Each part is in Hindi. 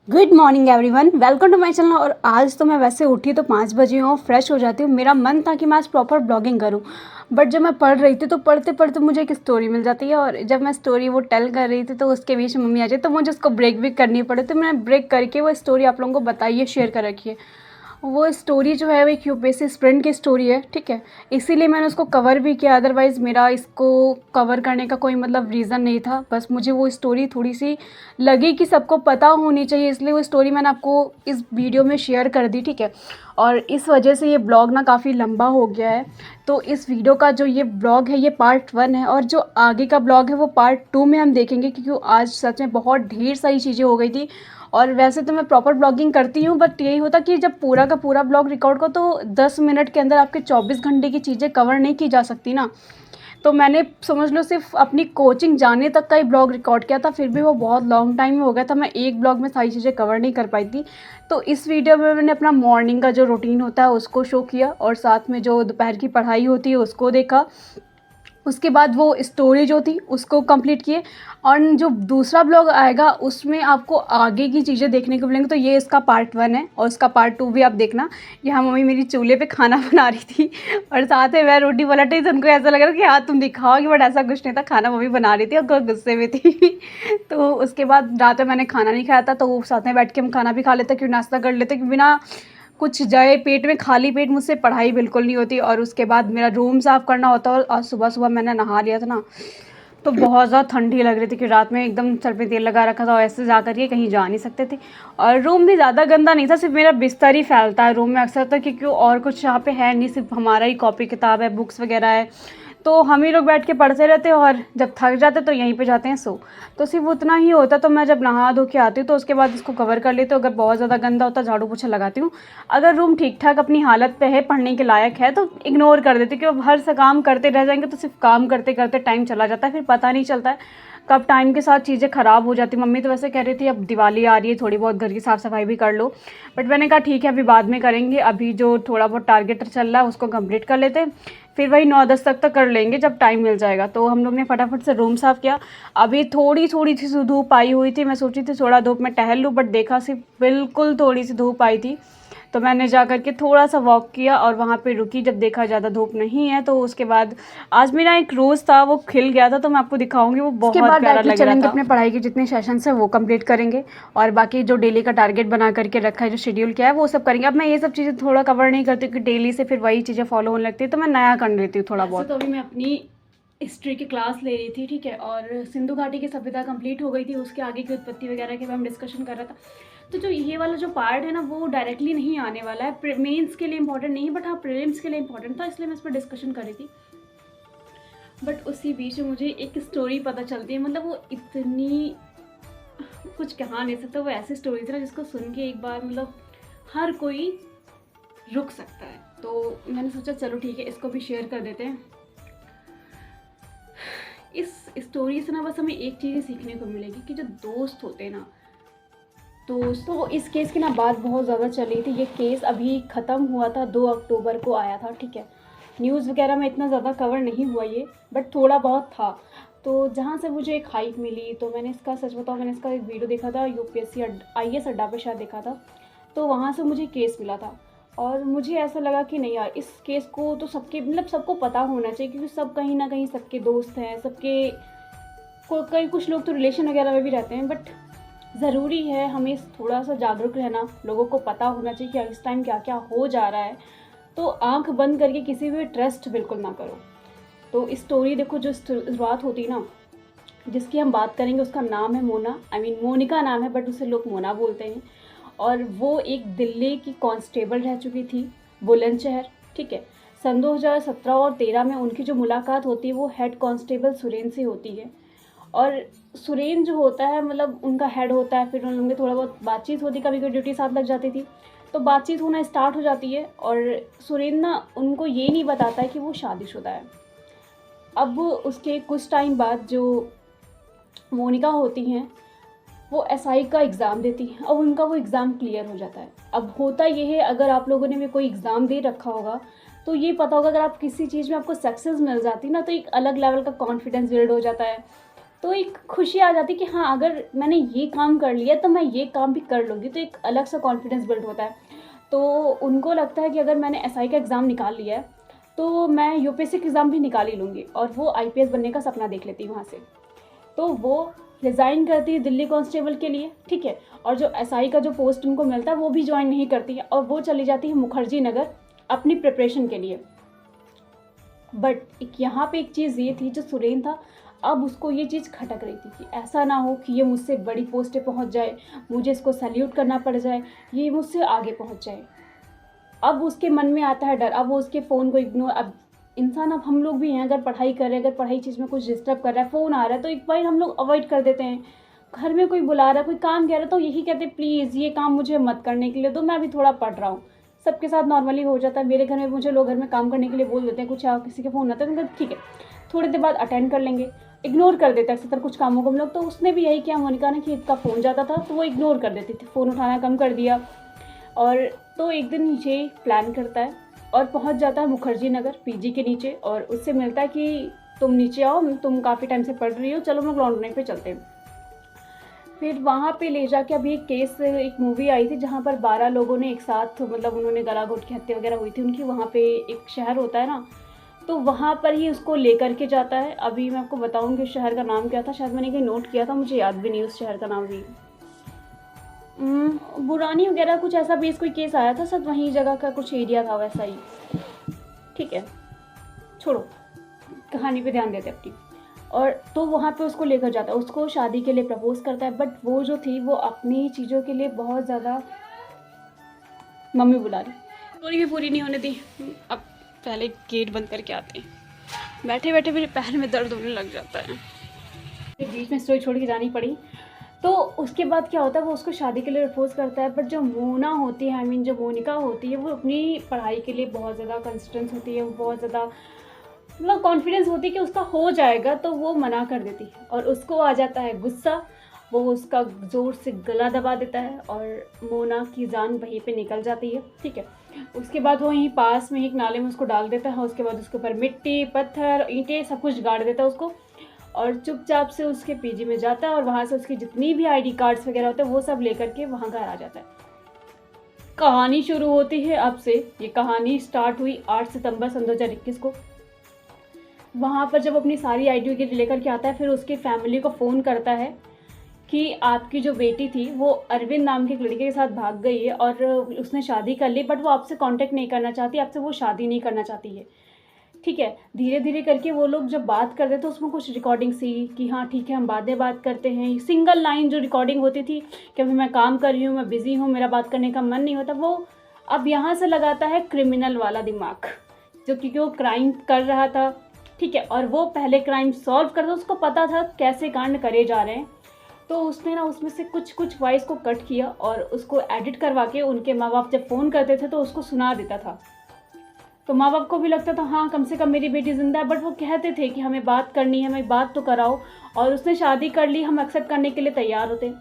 Good morning everyone, welcome to my channel. और आज तो मैं वैसे उठी तो 5 बजे हूँ, फ्रेश हो जाती हूँ। मेरा मन था कि मैं आज प्रॉपर ब्लॉगिंग करूँ, बट जब मैं पढ़ रही थी तो पढ़ते पढ़ते मुझे एक स्टोरी मिल जाती है। और जब मैं स्टोरी वो टेल कर रही थी तो उसके बीच में मम्मी आ जाए, तो मुझे उसको ब्रेक भी करनी पड़े। तो मैंने ब्रेक करके वो स्टोरी आप लोगों को बताइए, शेयर कर रखी है। वो स्टोरी जो है वो एक यूपीएससी स्प्रिंट की स्टोरी है, ठीक है। इसीलिए मैंने उसको कवर भी किया, अदरवाइज़ मेरा इसको कवर करने का कोई मतलब रीज़न नहीं था। बस मुझे वो स्टोरी थोड़ी सी लगी कि सबको पता होनी चाहिए, इसलिए वो स्टोरी मैंने आपको इस वीडियो में शेयर कर दी, ठीक है। और इस वजह से ये ब्लॉग ना काफ़ी लंबा हो गया है। तो इस वीडियो का जो ये ब्लॉग है ये पार्ट 1 है, और जो आगे का ब्लॉग है वो पार्ट 2 में हम देखेंगे, क्योंकि आज सच में बहुत ढेर सारी चीज़ें हो गई थी। और वैसे तो मैं प्रॉपर ब्लॉगिंग करती हूँ, बट यही होता कि जब पूरा का पूरा ब्लॉग रिकॉर्ड करो तो 10 मिनट के अंदर आपके 24 घंटे की चीज़ें कवर नहीं की जा सकती ना। तो मैंने समझ लो सिर्फ अपनी कोचिंग जाने तक का ही ब्लॉग रिकॉर्ड किया था, फिर भी वो बहुत लॉन्ग टाइम में हो गया था। मैं एक ब्लॉग में सारी चीज़ें कवर नहीं कर पाई थी। तो इस वीडियो में मैंने अपना मॉर्निंग का जो रूटीन होता है उसको शो किया, और साथ में जो दोपहर की पढ़ाई होती है उसको देखा। उसके बाद वो स्टोरी जो थी उसको कंप्लीट किए। और जो दूसरा ब्लॉग आएगा उसमें आपको आगे की चीज़ें देखने को मिलेंगी। तो ये इसका पार्ट 1 है, और इसका पार्ट 2 भी आप देखना। यहाँ मम्मी मेरी चूल्हे पे खाना बना रही थी, और साथ में मैं रोटी पलट रही थी। तो उनको ऐसा लग रहा था कि हाँ तुम दिखाओगी, बट ऐसा कुछ नहीं था, खाना मम्मी बना रही थी और गुस्से में थी। तो उसके बाद रात में मैंने खाना नहीं खाया था, तो साथ में बैठ के हम खाना भी खा लेते, क्योंकि नाश्ता कर लेते, क्योंकि बिना कुछ जाए पेट में, खाली पेट मुझसे पढ़ाई बिल्कुल नहीं होती। और उसके बाद मेरा रूम साफ़ करना होता है, और सुबह सुबह मैंने नहा लिया था ना, तो बहुत ज़्यादा ठंडी लग रही थी कि रात में एकदम सर पे तेल लगा रखा था, और ऐसे जा कर के कहीं जा नहीं सकते थे। और रूम भी ज़्यादा गंदा नहीं था, सिर्फ मेरा बिस्तर ही फैलता है रूम में अक्सर, तो क्योंकि और कुछ यहाँ पे है नहीं, सिर्फ हमारा ही कॉपी किताब है, बुक्स वगैरह है। तो हम ही लोग बैठ के पढ़ते रहते हैं, और जब थक जाते तो यहीं पे जाते हैं सो। तो सिर्फ उतना ही होता। तो मैं जब नहा धो के आती हूँ तो उसके बाद इसको कवर कर लेती हूँ। अगर बहुत ज़्यादा गंदा होता झाड़ू पोछा लगाती हूँ। अगर रूम ठीक ठाक अपनी हालत पे है, पढ़ने के लायक है, तो इग्नोर कर देती हूँ, क्योंकि हर सा काम करते रह जाएंगे तो सिर्फ काम करते करते टाइम चला जाता है, फिर पता नहीं चलता है कब टाइम के साथ चीज़ें ख़राब हो जाती। मम्मी तो वैसे कह रही थी अब दिवाली आ रही है, थोड़ी बहुत घर की साफ़ सफाई भी कर लो, बट मैंने कहा ठीक है अभी बाद में करेंगे, अभी जो थोड़ा बहुत टारगेट चल रहा है उसको कंप्लीट कर लेते हैं, फिर वही 9-10 तक कर लेंगे जब टाइम मिल जाएगा। तो हम लोग ने फटाफट से रूम साफ़ किया। अभी थोड़ी थोड़ी सी धूप आई हुई थी, मैं सोची थी थोड़ा धूप में टहल लूँ, बट देखा सिर्फ बिल्कुल थोड़ी सी धूप आई थी। तो मैंने जा कर के थोड़ा सा वॉक किया और वहाँ पे रुकी, जब देखा ज़्यादा धूप नहीं है। तो उसके बाद आज मेरा एक रोज़ था वो खिल गया था, तो मैं आपको दिखाऊंगी, वो बहुत प्यारा लग रहा था। चलेंगे अपने पढ़ाई के जितने सेशंस हैं वो कंप्लीट करेंगे, और बाकी जो डेली का टारगेट बना करके रखा है, जो शेड्यूल किया है वो सब करेंगे। अब मैं ये सब चीज़ें थोड़ा कवर नहीं करती, क्योंकि डेली से फिर वही चीज़ें फॉलो होने लगती है, तो मैं नया कर लेती हूँ थोड़ा बहुत। तो अभी मैं अपनी हिस्ट्री की क्लास ले रही थी, ठीक है, और सिंधु घाटी की सभ्यता कंप्लीट हो गई थी, उसके आगे की उत्पत्ति वगैरह के बारे में डिस्कशन कर रहा था। तो जो ये वाला जो पार्ट है ना वो डायरेक्टली नहीं आने वाला है, मेंस के लिए इंपॉर्टेंट नहीं, बट हाँ प्रीलिम्स के लिए इंपॉर्टेंट था, इसलिए मैं इस पर डिस्कशन कर रही थी। बट उसी बीच में मुझे एक स्टोरी पता चलती है, मतलब वो इतनी कुछ कहा नहीं सकता, वो ऐसी स्टोरी थी ना जिसको सुन के एक बार मतलब हर कोई रुक सकता है। तो मैंने सोचा चलो ठीक है इसको भी शेयर कर देते हैं। इस स्टोरी से ना बस हमें एक चीज़ सीखने को मिलेगी कि जो दोस्त होते हैं ना, दोस्तों, इस केस की ना बात बहुत ज़्यादा चली थी। ये केस अभी ख़त्म हुआ था, 2 अक्टूबर को आया था, ठीक है। न्यूज़ वगैरह में इतना ज़्यादा कवर नहीं हुआ ये, बट थोड़ा बहुत था। तो जहाँ से मुझे एक हाइक मिली, तो मैंने इसका सच बताऊँ, मैंने इसका एक वीडियो देखा था, यूपीएससी आईएएस अड्डा पे शायद देखा था। तो वहाँ से मुझे केस मिला था, और मुझे ऐसा लगा कि नहीं यार, इस केस को तो सबके मतलब सबको पता होना चाहिए, क्योंकि सब कहीं ना कहीं सबके दोस्त हैं, सबके कई कुछ लोग तो रिलेशन वगैरह में भी रहते हैं। बट ज़रूरी है हमें थोड़ा सा जागरूक रहना, लोगों को पता होना चाहिए कि इस टाइम क्या क्या हो जा रहा है। तो आंख बंद करके किसी भी ट्रस्ट बिल्कुल ना करो। तो स्टोरी देखो, जो शुरुआत होती है ना, जिसकी हम बात करेंगे उसका नाम है मोना, मोनिका नाम है, बट उसे लोग मोना बोलते हैं। और वो एक दिल्ली की कांस्टेबल रह चुकी थी, बुलंदशहर, ठीक है। सन 2017 और 13 में उनकी जो मुलाकात होती है वो हेड कांस्टेबल सुरेन से होती है। और सुरेन जो होता है मतलब उनका हेड होता है, फिर उन लोगों की थोड़ा बहुत बातचीत होती, कभी कभी ड्यूटी साथ लग जाती थी, तो बातचीत होना स्टार्ट हो जाती है। और सुरेन ना उनको ये नहीं बताता है कि वो शादीशुदा है। अब उसके कुछ टाइम बाद जो मोनिका होती हैं वो एसआई का एग्ज़ाम देती हैं, अब उनका वो एग्ज़ाम क्लियर हो जाता है। अब होता ये है, अगर आप लोगों ने भी कोई एग्ज़ाम दे रखा होगा तो ये पता होगा, अगर आप किसी चीज़ में आपको सक्सेस मिल जाती ना तो एक अलग लेवल का कॉन्फिडेंस बिल्ड हो जाता है। तो एक खुशी आ जाती है कि हाँ, अगर मैंने ये काम कर लिया तो मैं ये काम भी कर लूँगी, तो एक अलग सा कॉन्फिडेंस बिल्ड होता है। तो उनको लगता है कि अगर मैंने एसआई का एग्ज़ाम निकाल लिया है, तो मैं यूपीएससी का एग्ज़ाम भी निकाल ही लूँगी, और वो आईपीएस बनने का सपना देख लेती है वहाँ से। तो वो रिज़ाइन करती है दिल्ली कांस्टेबल के लिए, ठीक है? और जो एसआई का जो पोस्ट उनको मिलता है वो भी जॉइन नहीं करती है, और वो चली जाती है मुखर्जी नगर अपनी प्रिपरेशन के लिए। बट एक यहाँ पे एक चीज़ ये थी, जो सुरेन था, अब उसको ये चीज़ खटक रही थी कि ऐसा ना हो कि ये मुझसे बड़ी पोस्ट पे पहुँच जाए, मुझे इसको सैल्यूट करना पड़ जाए, ये मुझसे आगे पहुँच जाए। अब उसके मन में आता है डर, अब वो उसके फ़ोन को इग्नोर, अब इंसान, अब हम लोग भी हैं, अगर पढ़ाई कर रहे हैं, अगर पढ़ाई चीज़ में कुछ डिस्टर्ब कर रहा है, फ़ोन आ रहा है, तो एक बार हम लोग अवॉइड कर देते हैं। घर में कोई बुला रहा है, कोई काम कह रहा है, तो यही कहते हैं प्लीज़ ये काम मुझे मत करने के लिए दो, मैं अभी थोड़ा पढ़ रहा हूँ। सबके साथ नॉर्मली हो जाता है। मेरे घर में मुझे लोग घर में काम करने के लिए बोल देते हैं, कुछ किसी के फ़ोन आता है तो मैं ठीक है, थोड़ी देर बाद अटेंड कर लेंगे, इग्नोर कर देते हैं अक्सर कुछ कामों को हम लोग। तो उसने भी यही किया, मोनिका ने, कि इसका फ़ोन जाता था तो वो इग्नोर कर देती थी, फ़ोन उठाना कम कर दिया। और तो एक दिन ये प्लान करता है और पहुंच जाता है मुखर्जी नगर पीजी के नीचे, और उससे मिलता है कि तुम नीचे आओ, तुम काफ़ी टाइम से पढ़ रही हो, चलो हम लोग लॉन्ड्री पे चलते हैं। फिर वहाँ पे ले जाके, अभी एक केस, एक मूवी आई थी जहाँ पर 12 लोगों ने एक साथ, मतलब उन्होंने गला घोट के हत्या वगैरह हुई थी उनकी, वहाँ पे एक शहर होता है ना, तो वहाँ पर ही उसको लेकर के जाता है। अभी मैं आपको बताऊँगी उस शहर का नाम क्या था, शायद मैंने कहीं नोट किया था, मुझे याद भी नहीं उस शहर का नाम भी। बुरानी वगैरह कुछ ऐसा बेस कोई केस आया था, सब वहीं जगह का कुछ एरिया था वैसा ही, ठीक है, छोड़ो, कहानी पे ध्यान देते अपनी। और तो वहाँ पे उसको लेकर जाता है, उसको शादी के लिए प्रपोज करता है, बट वो जो थी वो अपनी चीज़ों के लिए बहुत ज़्यादा, मम्मी बुला रही, स्टोरी भी पूरी नहीं होने दी। अब पहले गेट बंद करके आते हैं, बैठे बैठे मेरे पैर में दर्द होने लग जाता है, फिर बीच में स्टोरी छोड़ के जानी पड़ी। तो उसके बाद क्या होता है, वो उसको शादी के लिए प्रपोज करता है, बट जो मोना होती है, आई मीन जो मोनिका होती है, वो अपनी पढ़ाई के लिए बहुत ज़्यादा कंसिस्टेंस होती है, वो बहुत ज़्यादा मतलब कॉन्फिडेंस होती है कि उसका हो जाएगा, तो वो मना कर देती है, और उसको आ जाता है गुस्सा, वो उसका ज़ोर से गला दबा देता है, और मोना की जान वहीं पे निकल जाती है, ठीक है। उसके बाद वो वहीं पास में एक नाले में उसको डाल देता है, उसके बाद उसके ऊपर मिट्टी, पत्थर, ईंटें सब कुछ गाड़ देता है उसको, और चुपचाप से उसके पीजी में जाता है, और वहाँ से उसकी जितनी भी आईडी कार्ड्स वगैरह होते हैं वो सब लेकर के वहाँ घर आ जाता है। कहानी शुरू होती है अब से। ये कहानी स्टार्ट हुई 8 सितंबर सन 2021 को। वहाँ पर जब अपनी सारी आईडी वगैरह लेकर के आता है, फिर उसकी फैमिली को फ़ोन करता है कि आपकी जो बेटी थी वो अरविंद नाम के एक लड़के के साथ भाग गई है, और उसने शादी कर ली, बट वो आपसे कांटेक्ट नहीं करना चाहती, आपसे वो शादी नहीं करना चाहती है, ठीक है। धीरे धीरे करके वो लोग जब बात करते तो उसमें कुछ रिकॉर्डिंग सी कि हाँ ठीक है हम बाद में बात करते हैं, सिंगल लाइन जो रिकॉर्डिंग होती थी कि अभी मैं काम कर रही हूँ, मैं बिज़ी हूँ, मेरा बात करने का मन नहीं होता, वो अब यहाँ से लगाता है क्रिमिनल वाला दिमाग, जो क्योंकि वो क्राइम कर रहा था, ठीक है, और वो पहले क्राइम सॉल्व करता, उसको पता था कैसे कांड करे जा रहे हैं। तो उसने ना उसमें से कुछ वॉइस को कट किया और उसको एडिट करवा के उनके माँ बाप जब फ़ोन करते थे तो उसको सुना देता था। तो माँ बाप को भी लगता था हाँ कम से कम मेरी बेटी ज़िंदा है, बट वो कहते थे कि हमें बात करनी है, हमें बात तो कराओ, और उसने शादी कर ली, हम एक्सेप्ट करने के लिए तैयार होते।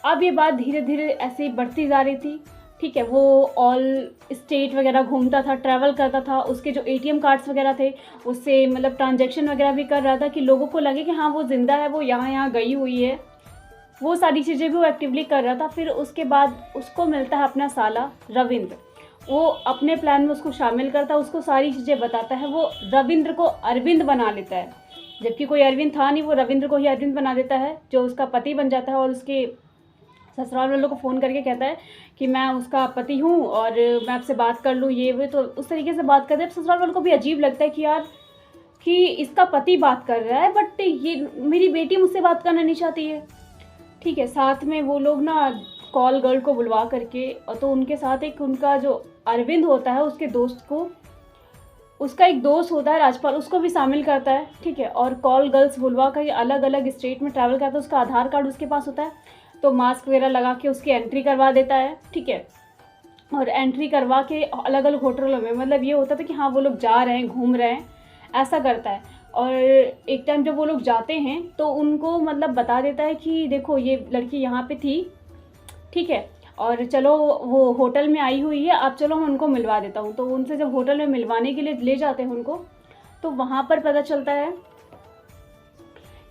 अब ये बात धीरे धीरे ऐसे ही बढ़ती जा रही थी, ठीक है। वो ऑल स्टेट वगैरह घूमता था, ट्रैवल करता था, उसके जो एटीएम कार्ड्स वगैरह थे उससे मतलब ट्रांजैक्शन वगैरह भी कर रहा था कि लोगों को लगे कि हाँ वो ज़िंदा है, वो यहाँ यहाँ गई हुई है, वो सारी चीज़ें भी वो एक्टिवली कर रहा था। फिर उसके बाद उसको मिलता है अपना साला रविंद्र, वो अपने प्लान में उसको शामिल करता है, उसको सारी चीज़ें बताता है, वो रविंद्र को अरविंद बना लेता है, जबकि कोई अरविंद था नहीं, वो रविंद्र को ही अरविंद बना देता है, जो उसका पति बन जाता है। और उसके ससुराल वालों को फ़ोन करके कहता है कि मैं उसका पति हूँ और मैं आपसे बात कर लूँ, ये वो, तो उस तरीके से बात करते हैं। ससुराल वालों को भी अजीब लगता है कि यार कि इसका पति बात कर रहा है, बट ये मेरी बेटी मुझसे बात करना नहीं चाहती है, ठीक है। साथ में वो लोग ना कॉल गर्ल को बुलवा करके, और तो उनके साथ एक उनका जो अरविंद होता है उसके दोस्त को, उसका एक दोस्त होता है राजपाल, उसको भी शामिल करता है, ठीक है। और कॉल गर्ल्स बुलवा कर अलग अलग स्टेट में ट्रैवल करता है, उसका आधार कार्ड उसके पास होता है, तो मास्क वगैरह लगा के उसकी एंट्री करवा देता है, ठीक है। और एंट्री करवा के अलग अलग होटलों में, मतलब ये होता था कि हाँ वो लोग जा रहे हैं, घूम रहे हैं, ऐसा करता है। और एक टाइम जब वो लोग जाते हैं तो उनको मतलब बता देता है कि देखो ये लड़की यहाँ पे थी, ठीक है, और चलो वो होटल में आई हुई है, आप चलो मैं उनको मिलवा देता हूँ। तो उनसे जब होटल में मिलवाने के लिए ले जाते हैं उनको, तो वहाँ पर पता चलता है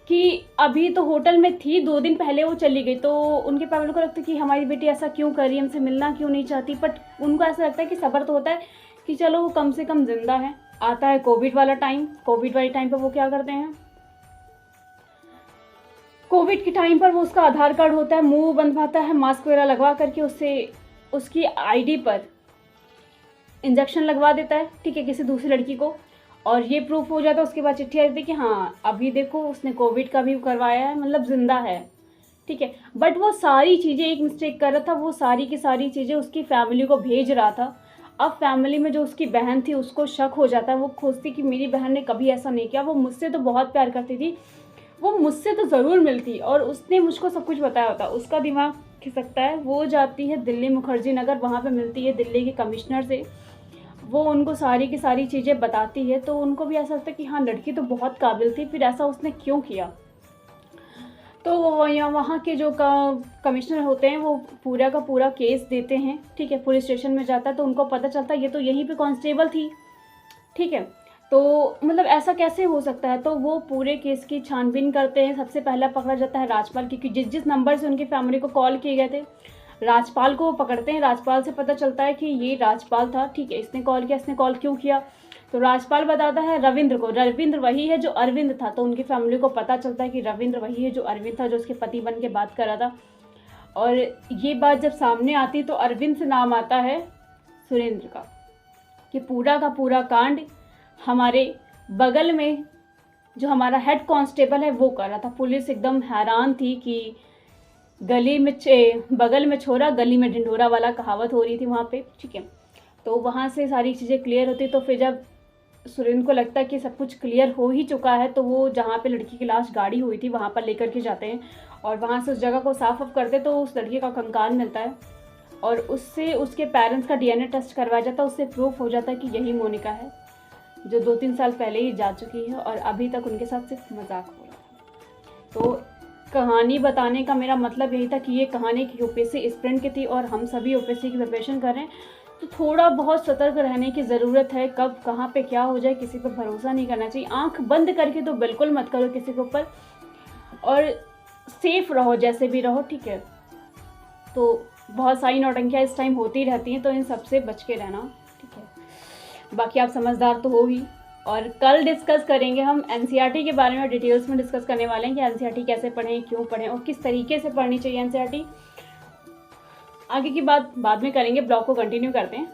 कि अभी तो होटल में थी, 2 दिन पहले वो चली गई, तो उनके फैमिली को लगता है कि हमारी बेटी ऐसा क्यों कर रही है, हमसे मिलना क्यों नहीं चाहती। बट उनको ऐसा लगता है कि सब्र तो होता है कि चलो वो कम से कम ज़िंदा है। आता है कोविड वाला टाइम, कोविड वाले टाइम पर वो क्या करते हैं, कोविड के टाइम पर वो उसका आधार कार्ड होता है, मुंह बंधवाता है, मास्क वगैरह लगवा करके उससे उसकी आईडी पर इंजेक्शन लगवा देता है, ठीक है, किसी दूसरी लड़की को, और ये प्रूफ हो जाता है। उसके बाद चिट्ठी आ जाती है कि हाँ अभी देखो उसने कोविड का भी करवाया है, मतलब ज़िंदा है, ठीक है। बट वो सारी चीज़ें एक मिस्टेक कर रहा था, वो सारी की सारी चीज़ें उसकी फैमिली को भेज रहा था। अब फैमिली में जो उसकी बहन थी उसको शक हो जाता है, वो खोजती कि मेरी बहन ने कभी ऐसा नहीं किया, वो मुझसे तो बहुत प्यार करती थी, वो मुझसे तो ज़रूर मिलती, और उसने मुझको सब कुछ बताया होता। उसका दिमाग खिसकता है, वो जाती है दिल्ली मुखर्जी नगर, वहाँ पे मिलती है दिल्ली के कमिश्नर से, वो उनको सारी की सारी चीज़ें बताती है। तो उनको भी ऐसा लगता है कि हाँ लड़की तो बहुत काबिल थी, फिर ऐसा उसने क्यों किया। तो वो यहाँ वहाँ के जो कमिश्नर होते हैं वो पूरा का पूरा केस देते हैं, ठीक है, पुलिस स्टेशन में जाता है, तो उनको पता चलता है ये तो यहीं पे कांस्टेबल थी, ठीक है। तो मतलब ऐसा कैसे हो सकता है, तो वो पूरे केस की छानबीन करते हैं। सबसे पहला पकड़ा जाता है राजपाल, क्योंकि जिस जिस नंबर से उनकी फैमिली को कॉल किए गए थे, राजपाल को वो पकड़ते हैं। राजपाल से पता चलता है कि ये राजपाल था, ठीक है, इसने कॉल किया, इसने कॉल क्यों किया, तो राजपाल बताता है रविंद्र को, रविंद्र वही है जो अरविंद था। तो उनकी फैमिली को पता चलता है कि रविंद्र वही है जो अरविंद था, जो उसके पति बन के बात कर रहा था। और ये बात जब सामने आती तो अरविंद से नाम आता है सुरेंद्र का, कि पूरा का पूरा कांड हमारे बगल में जो हमारा हेड कांस्टेबल है वो कर रहा था। पुलिस एकदम हैरान थी कि गली में बगल में छोरा गली में ढिंढोरा वाला कहावत हो रही थी वहाँ पे, ठीक है। तो वहाँ से सारी चीज़ें क्लियर होती। तो फिर जब सुरेंद्र को लगता है कि सब कुछ क्लियर हो ही चुका है, तो वो जहाँ पे लड़की की लाश गाड़ी हुई थी वहाँ पर लेकर के जाते हैं, और वहाँ से उस जगह को साफ ऑफ करते, तो उस लड़की का कंकाल मिलता है, और उससे उसके पेरेंट्स का डीएनए टेस्ट करवाया जाता है। उससे प्रूफ हो जाता है कि यही मोनिका है, जो 2-3 साल पहले ही जा चुकी है, और अभी तक उनके साथ सिर्फ मजाक हो रहा था। तो कहानी बताने का मेरा मतलब यही था कि ये कहानी की यूपीएससी एस्पिरेंट की थी, और हम सभी यूपीएससी की प्रिपरेशन कर रहे हैं, तो थोड़ा बहुत सतर्क रहने की ज़रूरत है। कब कहाँ पे क्या हो जाए किसी पर भरोसा नहीं करना चाहिए। आंख बंद करके तो बिल्कुल मत करो किसी के ऊपर, और सेफ रहो जैसे भी रहो, ठीक है। तो बहुत सारी नौटंकियाँ इस टाइम होती रहती हैं, तो इन सबसे बच के रहना, ठीक है। बाकी आप समझदार तो हो ही। और कल डिस्कस करेंगे हम एनसीईआरटी के बारे में, डिटेल्स में डिस्कस करने वाले हैं कि एनसीईआरटी कैसे पढ़ें, क्यों पढ़ें, और किस तरीके से पढ़नी चाहिए एनसीईआरटी। आगे की बात बाद में करेंगे, ब्लॉग को कंटिन्यू करते हैं।